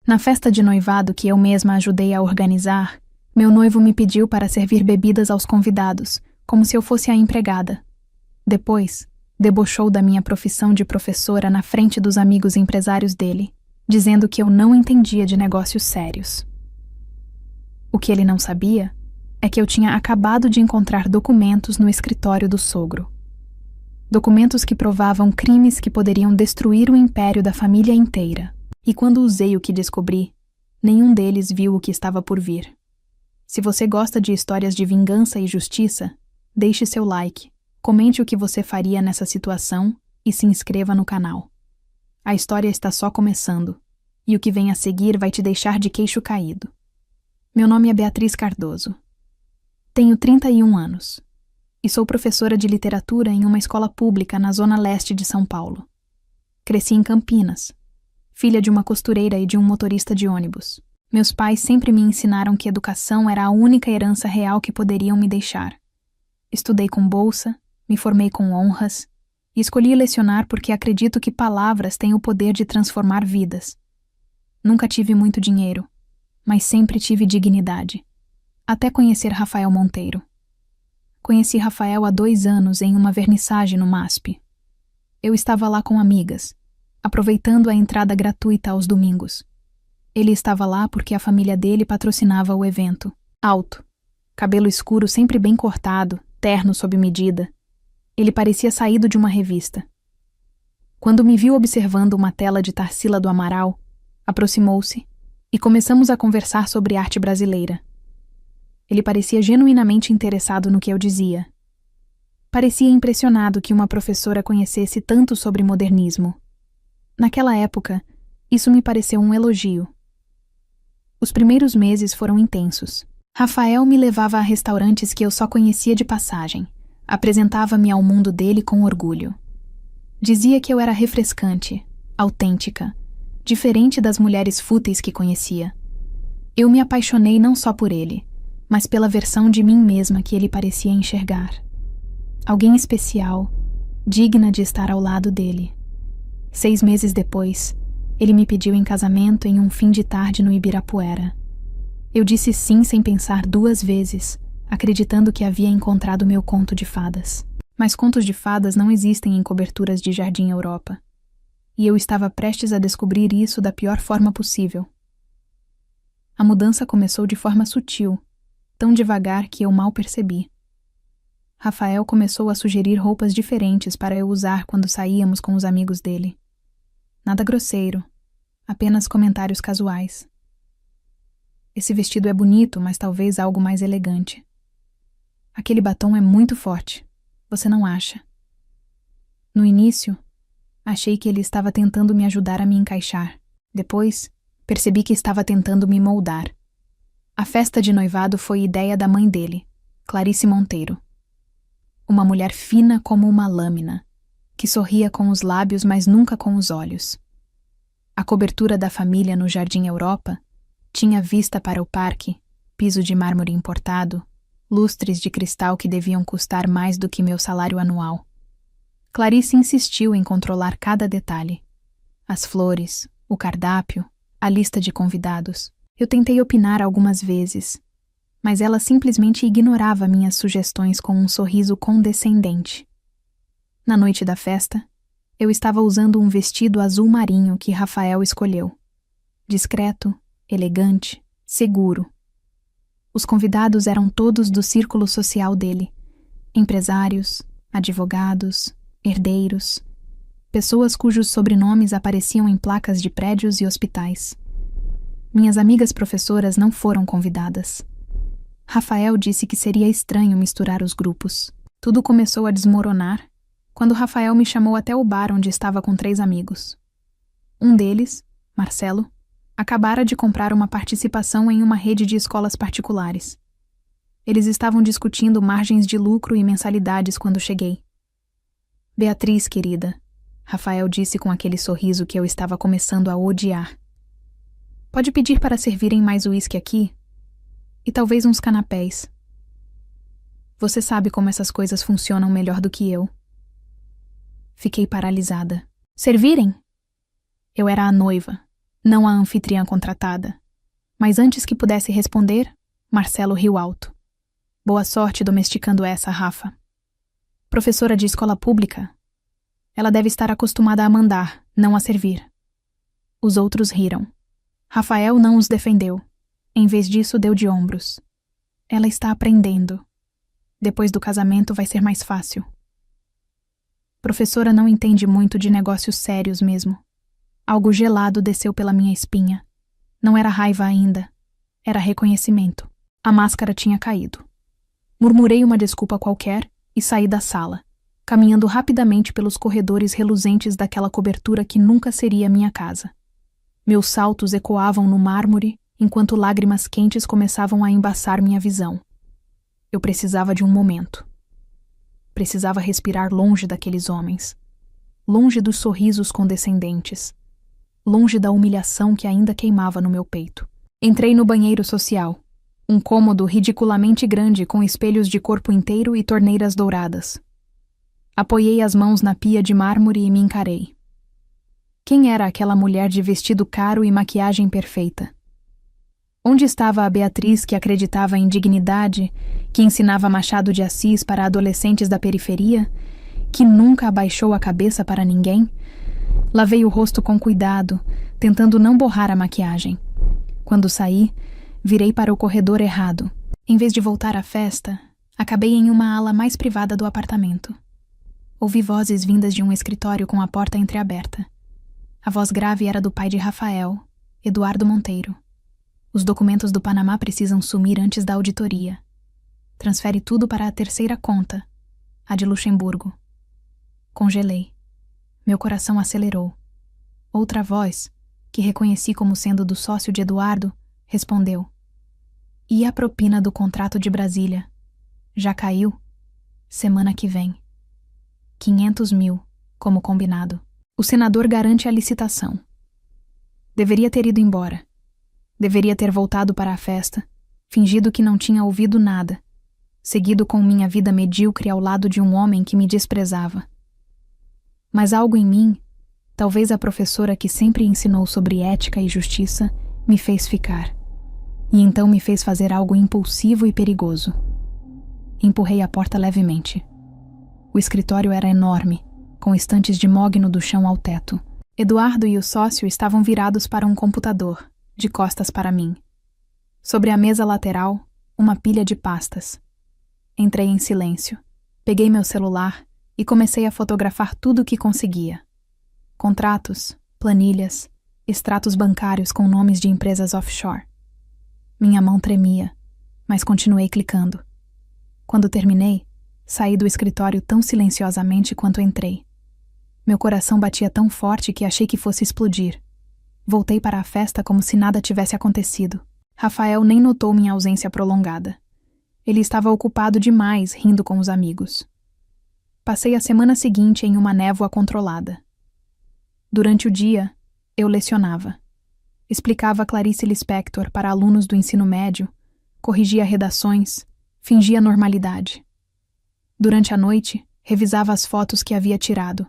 Na festa de noivado que eu mesma ajudei a organizar, meu noivo me pediu para servir bebidas aos convidados, como se eu fosse a empregada. Depois, debochou da minha profissão de professora na frente dos amigos empresários dele, dizendo que eu não entendia de negócios sérios. O que ele não sabia é que eu tinha acabado de encontrar documentos no escritório do sogro. Documentos que provavam crimes que poderiam destruir o império da família inteira. E quando usei o que descobri, nenhum deles viu o que estava por vir. Se você gosta de histórias de vingança e justiça, deixe seu like, comente o que você faria nessa situação e se inscreva no canal. A história está só começando, e o que vem a seguir vai te deixar de queixo caído. Meu nome é Beatriz Cardoso. Tenho 31 anos e sou professora de literatura em uma escola pública na zona leste de São Paulo. Cresci em Campinas, filha de uma costureira e de um motorista de ônibus. Meus pais sempre me ensinaram que educação era a única herança real que poderiam me deixar. Estudei com bolsa, me formei com honras e escolhi lecionar porque acredito que palavras têm o poder de transformar vidas. Nunca tive muito dinheiro, mas sempre tive dignidade. Até conhecer Rafael Monteiro. Conheci Rafael há 2 anos em uma vernissagem no MASP. Eu estava lá com amigas, aproveitando a entrada gratuita aos domingos. Ele estava lá porque a família dele patrocinava o evento. Alto, cabelo escuro sempre bem cortado, terno sob medida. Ele parecia saído de uma revista. Quando me viu observando uma tela de Tarsila do Amaral, aproximou-se e começamos a conversar sobre arte brasileira. Ele parecia genuinamente interessado no que eu dizia. Parecia impressionado que uma professora conhecesse tanto sobre modernismo. Naquela época, isso me pareceu um elogio. Os primeiros meses foram intensos. Rafael me levava a restaurantes que eu só conhecia de passagem. Apresentava-me ao mundo dele com orgulho. Dizia que eu era refrescante, autêntica, diferente das mulheres fúteis que conhecia. Eu me apaixonei não só por ele, mas pela versão de mim mesma que ele parecia enxergar. Alguém especial, digna de estar ao lado dele. 6 meses depois, ele me pediu em casamento em um fim de tarde no Ibirapuera. Eu disse sim sem pensar 2 vezes, acreditando que havia encontrado meu conto de fadas. Mas contos de fadas não existem em coberturas de Jardim Europa. E eu estava prestes a descobrir isso da pior forma possível. A mudança começou de forma sutil, tão devagar que eu mal percebi. Rafael começou a sugerir roupas diferentes para eu usar quando saíamos com os amigos dele. Nada grosseiro, apenas comentários casuais. Esse vestido é bonito, mas talvez algo mais elegante. Aquele batom é muito forte, você não acha? No início, achei que ele estava tentando me ajudar a me encaixar. Depois, percebi que estava tentando me moldar. A festa de noivado foi ideia da mãe dele, Clarice Monteiro. Uma mulher fina como uma lâmina, que sorria com os lábios, mas nunca com os olhos. A cobertura da família no Jardim Europa tinha vista para o parque, piso de mármore importado, lustres de cristal que deviam custar mais do que meu salário anual. Clarice insistiu em controlar cada detalhe. As flores, o cardápio, a lista de convidados. Eu tentei opinar algumas vezes, mas ela simplesmente ignorava minhas sugestões com um sorriso condescendente. Na noite da festa, eu estava usando um vestido azul marinho que Rafael escolheu. Discreto, elegante, seguro. Os convidados eram todos do círculo social dele. Empresários, advogados, herdeiros, pessoas cujos sobrenomes apareciam em placas de prédios e hospitais. Minhas amigas professoras não foram convidadas. Rafael disse que seria estranho misturar os grupos. Tudo começou a desmoronar quando Rafael me chamou até o bar onde estava com 3 amigos. Um deles, Marcelo, acabara de comprar uma participação em uma rede de escolas particulares. Eles estavam discutindo margens de lucro e mensalidades quando cheguei. Beatriz, querida, Rafael disse com aquele sorriso que eu estava começando a odiar. Pode pedir para servirem mais uísque aqui? E talvez uns canapés. Você sabe como essas coisas funcionam melhor do que eu. Fiquei paralisada. Servirem? Eu era a noiva. não a anfitriã contratada. Mas antes que pudesse responder, Marcelo riu alto. Boa sorte domesticando essa, Rafa. Professora de escola pública? Ela deve estar acostumada a mandar, não a servir. Os outros riram. Rafael não os defendeu. Em vez disso, deu de ombros. Ela está aprendendo. Depois do casamento vai ser mais fácil. Professora não entende muito de negócios sérios mesmo. Algo gelado desceu pela minha espinha. Não era raiva ainda. Era reconhecimento. A máscara tinha caído. Murmurei uma desculpa qualquer e saí da sala, caminhando rapidamente pelos corredores reluzentes daquela cobertura que nunca seria minha casa. Meus saltos ecoavam no mármore enquanto lágrimas quentes começavam a embaçar minha visão. Eu precisava de um momento. Precisava respirar longe daqueles homens, longe dos sorrisos condescendentes, longe da humilhação que ainda queimava no meu peito. Entrei no banheiro social, um cômodo ridiculamente grande com espelhos de corpo inteiro e torneiras douradas. Apoiei as mãos na pia de mármore e me encarei. Quem era aquela mulher de vestido caro e maquiagem perfeita? Onde estava a Beatriz que acreditava em dignidade, que ensinava Machado de Assis para adolescentes da periferia, que nunca abaixou a cabeça para ninguém? Lavei o rosto com cuidado, tentando não borrar a maquiagem. Quando saí, virei para o corredor errado. Em vez de voltar à festa, acabei em uma ala mais privada do apartamento. Ouvi vozes vindas de um escritório com a porta entreaberta. A voz grave era do pai de Rafael, Eduardo Monteiro. Os documentos do Panamá precisam sumir antes da auditoria. Transfere tudo para a terceira conta, a de Luxemburgo. Congelei. Meu coração acelerou. Outra voz, que reconheci como sendo do sócio de Eduardo, respondeu. E a propina do contrato de Brasília? Já caiu? Semana que vem. 500 mil, como combinado. O senador garante a licitação. Deveria ter ido embora. Deveria ter voltado para a festa, fingido que não tinha ouvido nada, seguido com minha vida medíocre ao lado de um homem que me desprezava. Mas algo em mim, talvez a professora que sempre ensinou sobre ética e justiça, me fez ficar. E então me fez fazer algo impulsivo e perigoso. Empurrei a porta levemente. O escritório era enorme, com estantes de mogno do chão ao teto. Eduardo e o sócio estavam virados para um computador, de costas para mim. Sobre a mesa lateral, uma pilha de pastas. Entrei em silêncio. Peguei meu celular e comecei a fotografar tudo o que conseguia. Contratos, planilhas, extratos bancários com nomes de empresas offshore. Minha mão tremia, mas continuei clicando. Quando terminei, saí do escritório tão silenciosamente quanto entrei. Meu coração batia tão forte que achei que fosse explodir. Voltei para a festa como se nada tivesse acontecido. Rafael nem notou minha ausência prolongada. Ele estava ocupado demais rindo com os amigos. Passei a semana seguinte em uma névoa controlada. Durante o dia, eu lecionava. Explicava Clarice Lispector para alunos do ensino médio, corrigia redações, fingia normalidade. Durante a noite, revisava as fotos que havia tirado.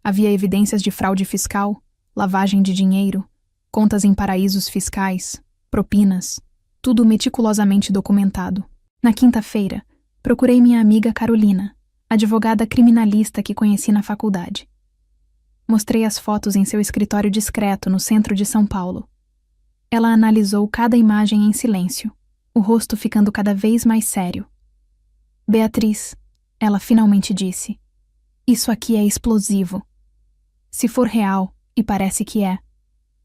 Havia evidências de fraude fiscal, lavagem de dinheiro, contas em paraísos fiscais, propinas, tudo meticulosamente documentado. Na quinta-feira, procurei minha amiga Carolina, advogada criminalista que conheci na faculdade. Mostrei as fotos em seu escritório discreto no centro de São Paulo. Ela analisou cada imagem em silêncio, o rosto ficando cada vez mais sério. Beatriz, ela finalmente disse, isso aqui é explosivo. Se for real, e parece que é,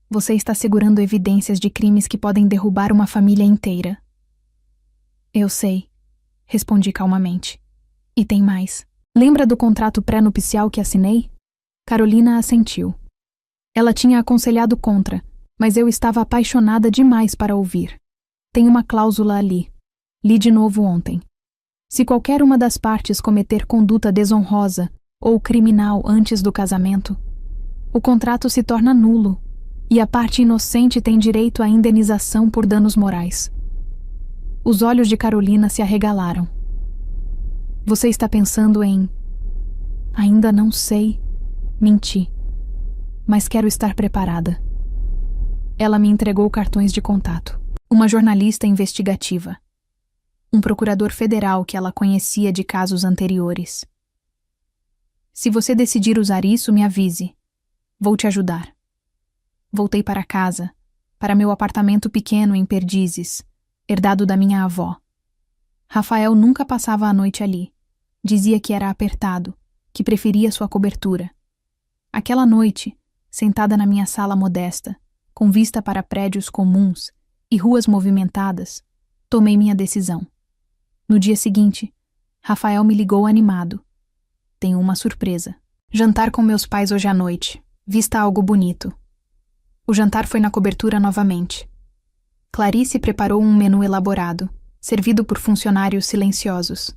você está segurando evidências de crimes que podem derrubar uma família inteira. Eu sei, respondi calmamente. E tem mais. Lembra do contrato pré-nupcial que assinei? Carolina assentiu. Ela tinha aconselhado contra, mas eu estava apaixonada demais para ouvir. Tem uma cláusula ali. Li de novo ontem. Se qualquer uma das partes cometer conduta desonrosa ou criminal antes do casamento, o contrato se torna nulo e a parte inocente tem direito à indenização por danos morais. Os olhos de Carolina se arregalaram. Você está pensando em... Ainda não sei. Menti. Mas quero estar preparada. Ela me entregou cartões de contato. Uma jornalista investigativa. Um procurador federal que ela conhecia de casos anteriores. Se você decidir usar isso, me avise. Vou te ajudar. Voltei para casa, para meu apartamento pequeno em Perdizes, herdado da minha avó. Rafael nunca passava a noite ali. Dizia que era apertado, que preferia sua cobertura. Aquela noite, sentada na minha sala modesta, com vista para prédios comuns e ruas movimentadas, tomei minha decisão. No dia seguinte, Rafael me ligou animado. Tenho uma surpresa. Jantar com meus pais hoje à noite. Vista algo bonito. O jantar foi na cobertura novamente. Clarice preparou um menu elaborado, servido por funcionários silenciosos.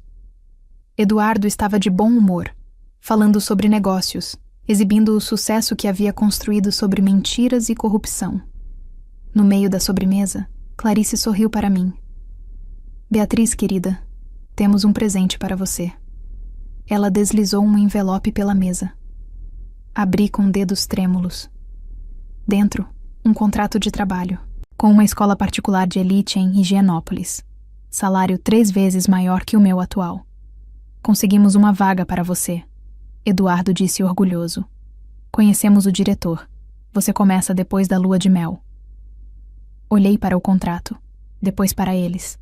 Eduardo estava de bom humor, falando sobre negócios, exibindo o sucesso que havia construído sobre mentiras e corrupção. No meio da sobremesa, Clarice sorriu para mim. Beatriz, querida, temos um presente para você. Ela deslizou um envelope pela mesa. Abri com dedos trêmulos. Dentro, um contrato de trabalho, com uma escola particular de elite em Higienópolis. Salário 3 vezes maior que o meu atual. Conseguimos uma vaga para você, Eduardo disse orgulhoso. Conhecemos o diretor. Você começa depois da lua de mel. Olhei para o contrato, depois para eles.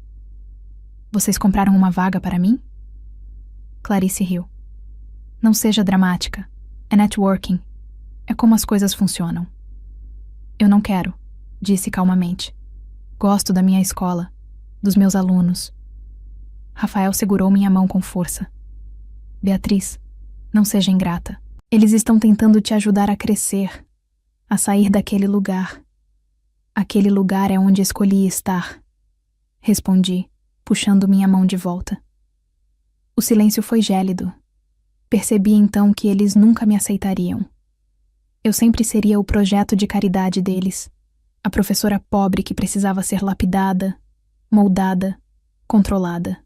Vocês compraram uma vaga para mim? Clarice riu. Não seja dramática. É networking. É como as coisas funcionam. Eu não quero, disse calmamente. Gosto da minha escola, dos meus alunos. Rafael segurou minha mão com força. Beatriz, não seja ingrata. Eles estão tentando te ajudar a crescer, a sair daquele lugar. Aquele lugar é onde escolhi estar. Respondi, puxando minha mão de volta. O silêncio foi gélido. Percebi então que eles nunca me aceitariam. Eu sempre seria o projeto de caridade deles, a professora pobre que precisava ser lapidada, moldada, controlada.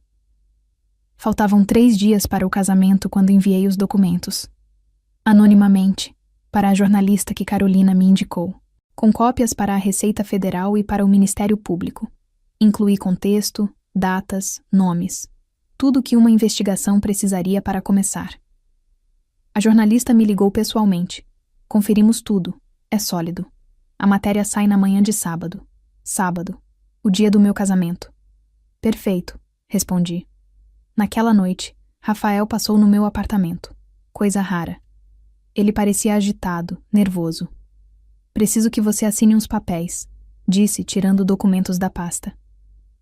Faltavam 3 dias para o casamento quando enviei os documentos. Anonimamente, para a jornalista que Carolina me indicou, com cópias para a Receita Federal e para o Ministério Público. Incluí contexto, datas, nomes. Tudo o que uma investigação precisaria para começar. A jornalista me ligou pessoalmente. Conferimos tudo. É sólido. A matéria sai na manhã de sábado. Sábado. O dia do meu casamento. Perfeito, respondi. Naquela noite, Rafael passou no meu apartamento. Coisa rara. Ele parecia agitado, nervoso. Preciso que você assine uns papéis, disse, tirando documentos da pasta.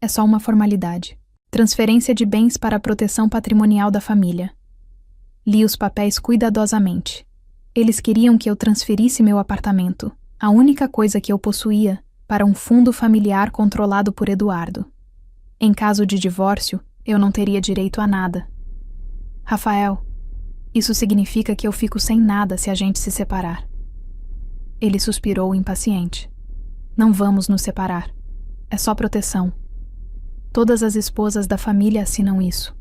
É só uma formalidade. Transferência de bens para a proteção patrimonial da família. Li os papéis cuidadosamente. Eles queriam que eu transferisse meu apartamento, a única coisa que eu possuía, para um fundo familiar controlado por Eduardo. Em caso de divórcio, eu não teria direito a nada. Rafael, isso significa que eu fico sem nada se a gente se separar. Ele suspirou impaciente. Não vamos nos separar. É só proteção. Todas as esposas da família assinam isso.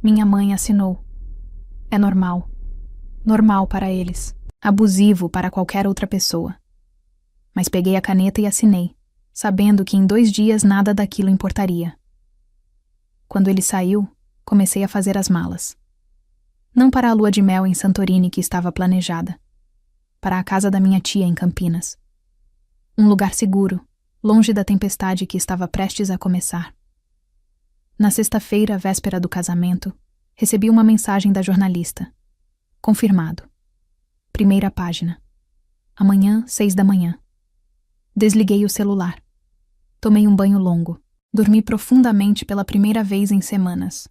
Minha mãe assinou. É normal. Normal para eles. Abusivo para qualquer outra pessoa. Mas peguei a caneta e assinei, sabendo que em 2 dias nada daquilo importaria. Quando ele saiu, comecei a fazer as malas. Não para a lua de mel em Santorini que estava planejada. Para a casa da minha tia em Campinas. Um lugar seguro, longe da tempestade que estava prestes a começar. Na sexta-feira, véspera do casamento, recebi uma mensagem da jornalista. Confirmado. Primeira página. Amanhã, 6 da manhã. Desliguei o celular. Tomei um banho longo. Dormi profundamente pela primeira vez em semanas.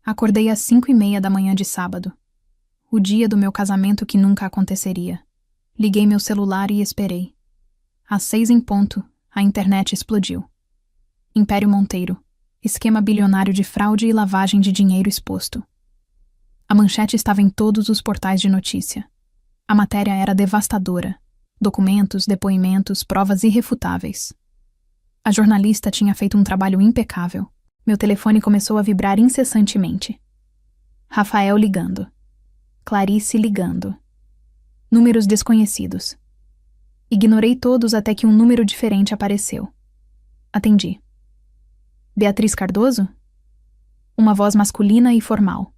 Acordei às 5:30 da manhã de sábado. O dia do meu casamento que nunca aconteceria. Liguei meu celular e esperei. Às 6 em ponto, a internet explodiu. Império Monteiro. Esquema bilionário de fraude e lavagem de dinheiro exposto. A manchete estava em todos os portais de notícia. A matéria era devastadora. Documentos, depoimentos, provas irrefutáveis. A jornalista tinha feito um trabalho impecável. Meu telefone começou a vibrar incessantemente. Rafael ligando. Clarice ligando. Números desconhecidos. Ignorei todos até que um número diferente apareceu. Atendi. Beatriz Cardoso? Uma voz masculina e formal.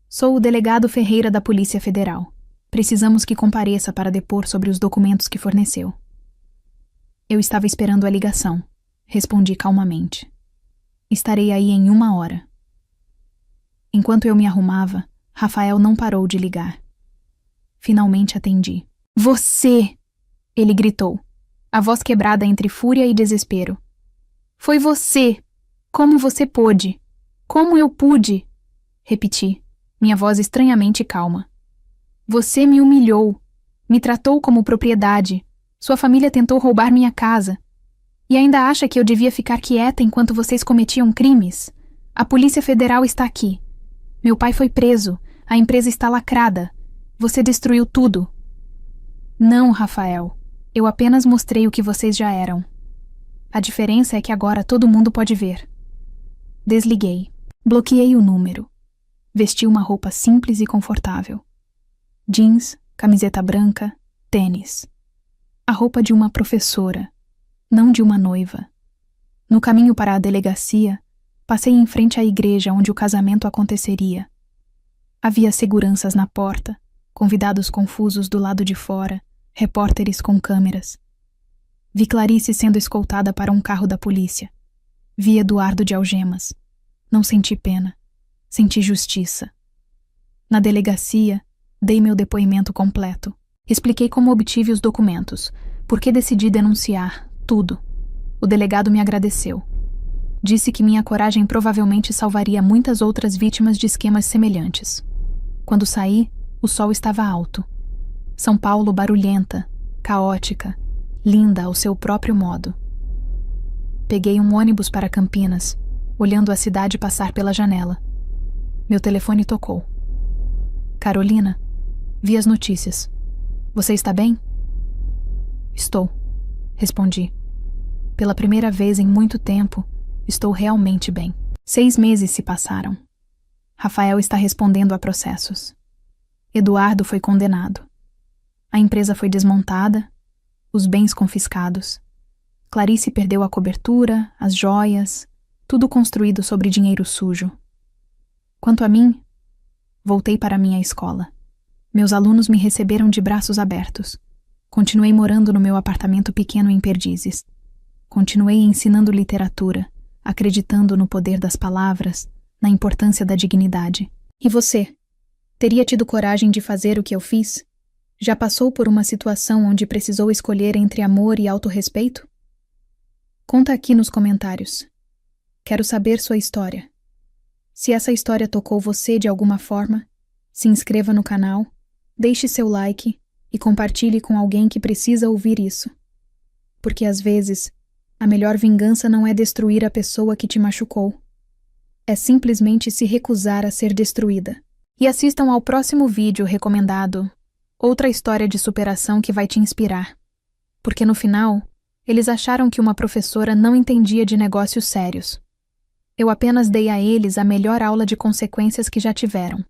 Sou o delegado Ferreira da Polícia Federal. Precisamos que compareça para depor sobre os documentos que forneceu. Eu estava esperando a ligação. Respondi calmamente. Estarei aí em 1 hora. Enquanto eu me arrumava, Rafael não parou de ligar. Finalmente atendi. Você! Ele gritou, a voz quebrada entre fúria e desespero. Foi você! Como você pôde? Como eu pude? Repeti, minha voz estranhamente calma. Você me humilhou, me tratou como propriedade, sua família tentou roubar minha casa. E ainda acha que eu devia ficar quieta enquanto vocês cometiam crimes? A Polícia Federal está aqui. Meu pai foi preso, a empresa está lacrada. Você destruiu tudo. Não, Rafael. Eu apenas mostrei o que vocês já eram. A diferença é que agora todo mundo pode ver. Desliguei. Bloqueei o número. Vesti uma roupa simples e confortável. Jeans, camiseta branca, tênis. A roupa de uma professora, não de uma noiva. No caminho para a delegacia, passei em frente à igreja onde o casamento aconteceria. Havia seguranças na porta, convidados confusos do lado de fora, repórteres com câmeras. Vi Clarice sendo escoltada para um carro da polícia. Vi Eduardo de algemas. Não senti pena. Senti justiça. Na delegacia, dei meu depoimento completo. Expliquei como obtive os documentos, por que decidi denunciar, tudo. O delegado me agradeceu. Disse que minha coragem provavelmente salvaria muitas outras vítimas de esquemas semelhantes. Quando saí, o sol estava alto. São Paulo barulhenta, caótica, linda ao seu próprio modo. Peguei um ônibus para Campinas, olhando a cidade passar pela janela. Meu telefone tocou. Carolina, vi as notícias. Você está bem? Estou, respondi. Pela primeira vez em muito tempo, estou realmente bem. 6 meses se passaram. Rafael está respondendo a processos. Eduardo foi condenado. A empresa foi desmontada, os bens confiscados. Clarice perdeu a cobertura, as joias, tudo construído sobre dinheiro sujo. Quanto a mim, voltei para minha escola. Meus alunos me receberam de braços abertos. Continuei morando no meu apartamento pequeno em Perdizes. Continuei ensinando literatura, acreditando no poder das palavras, na importância da dignidade. E você? Teria tido coragem de fazer o que eu fiz? Já passou por uma situação onde precisou escolher entre amor e autorrespeito? Conta aqui nos comentários. Quero saber sua história. Se essa história tocou você de alguma forma, se inscreva no canal, deixe seu like e compartilhe com alguém que precisa ouvir isso. Porque às vezes, a melhor vingança não é destruir a pessoa que te machucou. É simplesmente se recusar a ser destruída. E assistam ao próximo vídeo recomendado, outra história de superação que vai te inspirar. Porque no final, eles acharam que uma professora não entendia de negócios sérios. Eu apenas dei a eles a melhor aula de consequências que já tiveram.